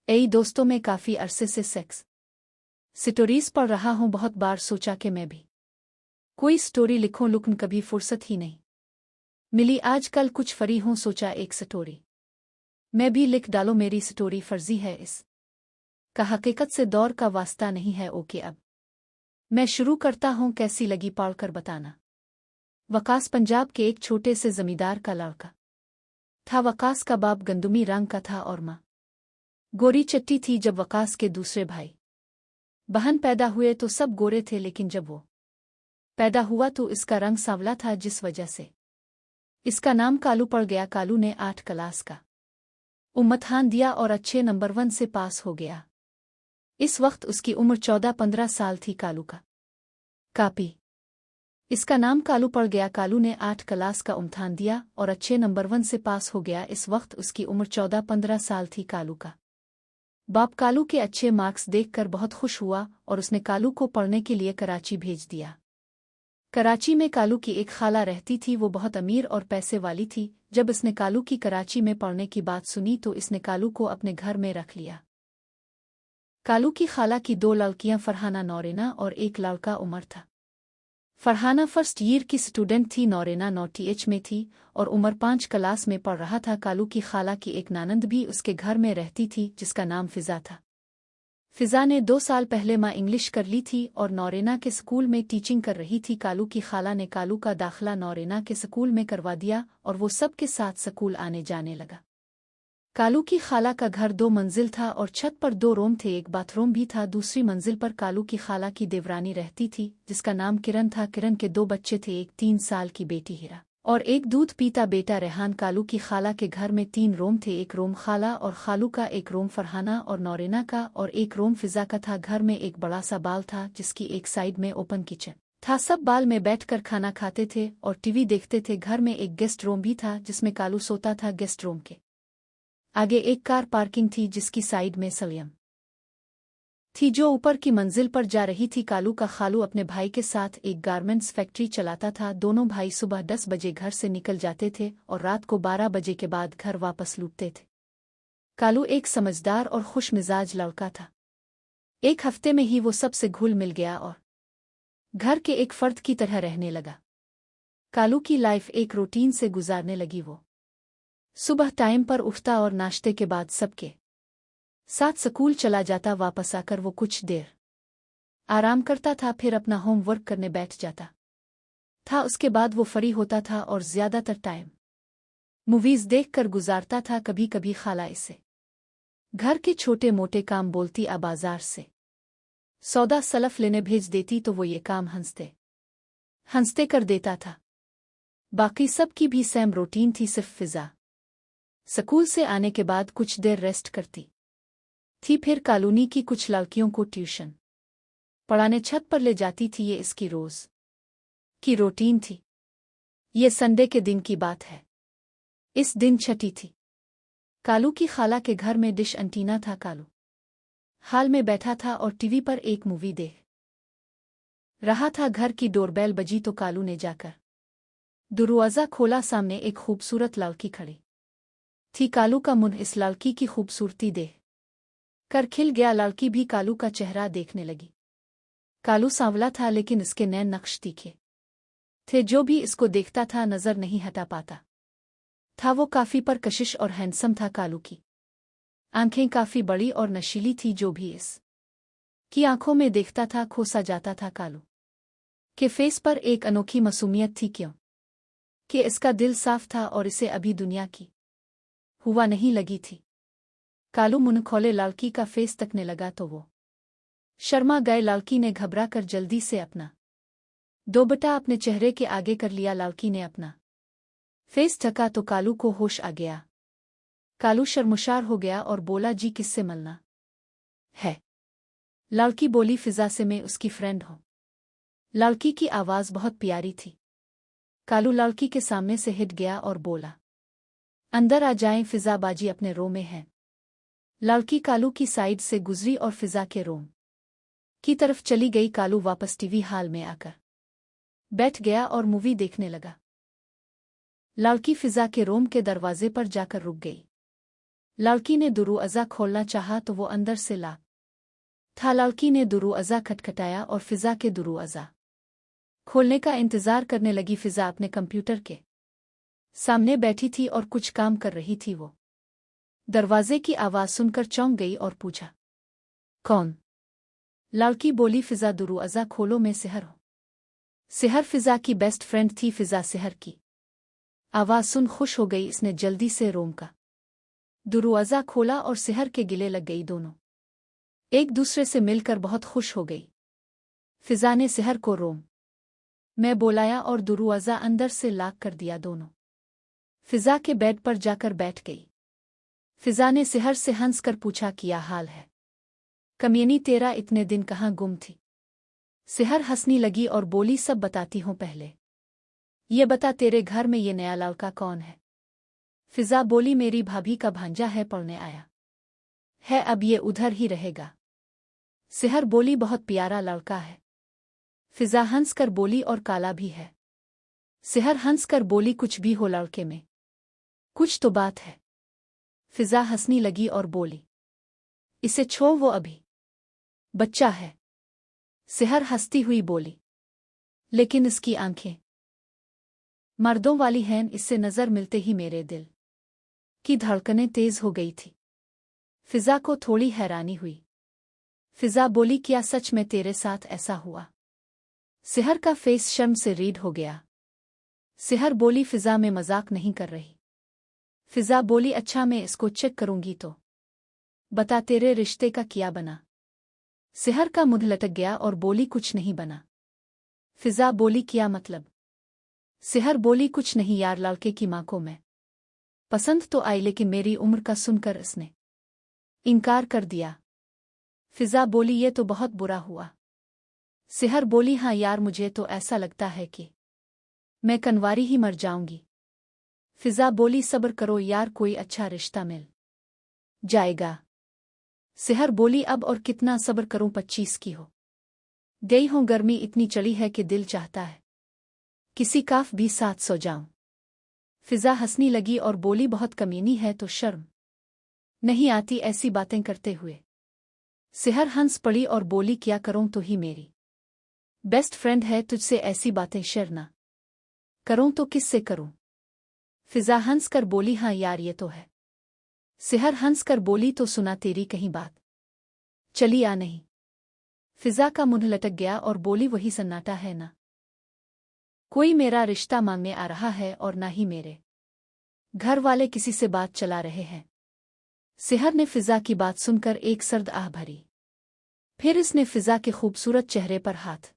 ऐ दोस्तों, मैं काफ़ी अरसे से सेक्स स्टोरीज पढ़ रहा हूँ। बहुत बार सोचा कि मैं भी कोई स्टोरी लिखूं, लेकिन कभी फुर्सत ही नहीं मिली। आजकल कुछ फ्री हूँ, सोचा एक स्टोरी मैं भी लिख डालो। मेरी स्टोरी फर्जी है, इस का हकीकत से दौर का वास्ता नहीं है। ओके, अब मैं शुरू करता हूँ। कैसी लगी पढ़ कर बताना। वकास पंजाब के एक छोटे से जमींदार का लड़का था। वकास का बाप गंदुमी रंग का था और माँ गोरी चट्टी थी। जब वकास के दूसरे भाई बहन पैदा हुए तो सब गोरे थे, लेकिन जब वो पैदा हुआ तो इसका रंग सांवला था, जिस वजह से इसका नाम कालू पड़ गया। कालू ने 8 क्लास का इम्तिहान दिया और अच्छे नंबर 1 से पास हो गया। इस वक्त उसकी उम्र 14-15 साल थी। कालू का कापी इसका नाम कालू पड़ गया। कालू ने 8 क्लास का इम्तिहान दिया और अच्छे नंबर 1 से पास हो गया। इस वक्त उसकी उम्र 14-15 साल थी। कालू का बाप कालू के अच्छे मार्क्स देखकर बहुत खुश हुआ और उसने कालू को पढ़ने के लिए कराची भेज दिया। कराची में कालू की एक खाला रहती थी। वो बहुत अमीर और पैसे वाली थी। जब इसने कालू की कराची में पढ़ने की बात सुनी तो इसने कालू को अपने घर में रख लिया। कालू की खाला की 2 लड़कियां, फरहाना नौरेना, और एक लड़का उमर था। फरहाना फर्स्ट ईयर की स्टूडेंट थी, नौरेना नौटीएच में थी और उमर 5 क्लास में पढ़ रहा था। कालू की खाला की एक नानंद भी उसके घर में रहती थी, जिसका नाम फिजा था। फिजा ने 2 साल पहले माँ इंग्लिश कर ली थी और नौरेना के स्कूल में टीचिंग कर रही थी। कालू की खाला ने कालू का दाखिला नौरेना के स्कूल में करवा दिया और वो सबके साथ स्कूल आने जाने लगा। कालू की खाला का घर 2 मंजिल था और छत पर 2 रूम थे, एक बाथरूम भी था। दूसरी मंजिल पर कालू की खाला की देवरानी रहती थी, जिसका नाम किरण था। किरण के 2 बच्चे थे, एक 3 साल की बेटी हीरा और एक दूध पीता बेटा रेहान। कालू की खाला के घर में 3 रूम थे, एक रूम खाला और खालू का, एक रूम फरहाना और नौरेना का और एक रूम फिजा का था। घर में एक बड़ा सा बाल था, जिसकी एक साइड में ओपन किचन था। सब बाल में बैठकर खाना खाते थे और टीवी देखते थे। घर में एक गेस्ट रूम भी था, जिसमें कालू सोता था। गेस्ट रूम के आगे एक कार पार्किंग थी, जिसकी साइड में सलियम थी जो ऊपर की मंजिल पर जा रही थी। कालू का खालू अपने भाई के साथ एक गारमेंट्स फैक्ट्री चलाता था। दोनों भाई सुबह 10 बजे घर से निकल जाते थे और रात को 12 बजे के बाद घर वापस लौटते थे। कालू एक समझदार और खुश मिजाज लड़का था। एक हफ्ते में ही वो सबसे घुल मिल गया और घर के एक फर्द की तरह रहने लगा। कालू की लाइफ एक रूटीन से गुजारने लगी। वो सुबह टाइम पर उठता और नाश्ते के बाद सबके साथ स्कूल चला जाता। वापस आकर वो कुछ देर आराम करता था, फिर अपना होमवर्क करने बैठ जाता था। उसके बाद वो फ्री होता था और ज्यादातर टाइम मूवीज देखकर गुजारता था। कभी कभी खाला इसे घर के छोटे मोटे काम बोलती, आ बाजार से सौदा सलफ लेने भेज देती, तो वो ये काम हंसते हंसते कर देता था। बाकी सबकी भी सेम रूटीन थी, सिर्फ फिजा स्कूल से आने के बाद कुछ देर रेस्ट करती थी, फिर कॉलोनी की कुछ लड़कियों को ट्यूशन पढ़ाने छत पर ले जाती थी। ये इसकी रोज की रूटीन थी। ये संडे के दिन की बात है। इस दिन छठी थी। कालू की खाला के घर में डिश एंटीना था। कालू हाल में बैठा था और टीवी पर एक मूवी देख रहा था। घर की डोरबेल बजी तो कालू ने जाकर दरवाजा खोला। सामने एक खूबसूरत लड़की खड़ी थी। कालू का मुंह इस लड़की की खूबसूरती देख कर खिल गया। लड़की भी कालू का चेहरा देखने लगी। कालू सांवला था, लेकिन इसके नैन नक्श तीखे थे। जो भी इसको देखता था नजर नहीं हटा पाता था। वो काफी पर कशिश और हैंडसम था। कालू की आंखें काफी बड़ी और नशीली थी। जो भी इस की आंखों में देखता था खोसा जाता था। कालू के फेस पर एक अनोखी मासूमियत थी, क्यों कि इसका दिल साफ था और इसे अभी दुनिया की हुआ नहीं लगी थी। कालू मुंह खोले लड़की का फेस तकने लगा तो वो शर्मा गए। लड़की ने घबरा कर जल्दी से अपना दोबटा अपने चेहरे के आगे कर लिया। लड़की ने अपना फेस ढका तो कालू को होश आ गया। कालू शर्मशार हो गया और बोला, जी किससे मिलना है? लड़की बोली, फिजा से, मैं उसकी फ्रेंड हूं। लड़की की आवाज बहुत प्यारी थी। कालू लड़की के सामने से हिट गया और बोला, अंदर आ जाएं, फिजा बाजी अपने रो में है। लड़की कालू की साइड से गुजरी और फिजा के रूम की तरफ चली गई। कालू वापस टीवी हॉल में आकर बैठ गया और मूवी देखने लगा। लड़की फिजा के रूम के दरवाजे पर जाकर रुक गई। लड़की ने दरवाज़ा खोलना चाहा तो वो अंदर से ला था। लड़की ने दरवाज़ा खटखटाया और फिजा के दरवाज़ा खोलने का इंतज़ार करने लगी। फिजा अपने कंप्यूटर के सामने बैठी थी और कुछ काम कर रही थी। वो दरवाजे की आवाज़ सुनकर चौंक गई और पूछा, कौन? लड़की बोली, फिजा दरवाज़ा खोलो, मैं सेहर हूँ। सेहर फिजा की बेस्ट फ्रेंड थी। फिजा सेहर की आवाज़ सुन खुश हो गई। इसने जल्दी से रूम का दरवाज़ा खोला और सेहर के गिले लग गई। दोनों एक दूसरे से मिलकर बहुत खुश हो गई। फिजा ने सेहर को रूम में बुलाया और दरवाज़ा अंदर से लॉक कर दिया। दोनों फिजा के बेड पर जाकर बैठ गई। फिजा ने सेहर से हंसकर पूछा, क्या हाल है कमीनी तेरा, इतने दिन कहाँ गुम थी? सेहर हंसने लगी और बोली, सब बताती हूँ, पहले ये बता तेरे घर में ये नया लड़का कौन है? फिजा बोली, मेरी भाभी का भांजा है, पढ़ने आया है, अब ये उधर ही रहेगा। सेहर बोली, बहुत प्यारा लड़का है। फिजा हंसकर बोली, और काला भी है। सेहर हंसकर बोली, कुछ भी हो लड़के में कुछ तो बात है। फिजा हंसने लगी और बोली, इसे छोड़, वो अभी बच्चा है। सेहर हंसती हुई बोली, लेकिन इसकी आंखें मर्दों वाली हैं, इससे नजर मिलते ही मेरे दिल की धड़कनें तेज हो गई थी। फिजा को थोड़ी हैरानी हुई। फिजा बोली, क्या सच में तेरे साथ ऐसा हुआ? सेहर का फेस शर्म से रीड हो गया। सेहर बोली, फिजा मैं मजाक नहीं कर रही। फिजा बोली, अच्छा मैं इसको चेक करूंगी तो बता तेरे रिश्ते का क्या बना? सेहर का मुंह लटक गया और बोली, कुछ नहीं बना। फिजा बोली, क्या मतलब? सेहर बोली, कुछ नहीं यार, लड़के की माँ को मैं पसंद तो आई, लेकिन मेरी उम्र का सुनकर इसने इनकार कर दिया। फिजा बोली, ये तो बहुत बुरा हुआ। सेहर बोली, हाँ यार, मुझे तो ऐसा लगता है कि मैं कन्वारी ही मर जाऊंगी। फिजा बोली, सब्र करो यार, कोई अच्छा रिश्ता मिल जाएगा। सेहर बोली, अब और कितना सब्र करूं, 25 की हो गई हूं, गर्मी इतनी चढ़ी है कि दिल चाहता है किसी काफ भी साथ सो जाऊं। फिजा हंसने लगी और बोली, बहुत कमीनी है, तो शर्म नहीं आती ऐसी बातें करते हुए? सेहर हंस पड़ी और बोली, क्या करूं, तो ही मेरी बेस्ट फ्रेंड है, तुझसे ऐसी बातें शेयर ना करूं तो किससे करूं? फिजा हंसकर बोली, हाँ यार, ये तो है। सेहर हंसकर बोली, तो सुना, तेरी कहीं बात चली आ नहीं? फिजा का मुंह लटक गया और बोली, वही सन्नाटा है ना, कोई मेरा रिश्ता मांगने आ रहा है और ना ही मेरे घर वाले किसी से बात चला रहे हैं। सेहर ने फिजा की बात सुनकर एक सर्द आह भरी। फिर इसने फिजा के खूबसूरत चेहरे पर हाथ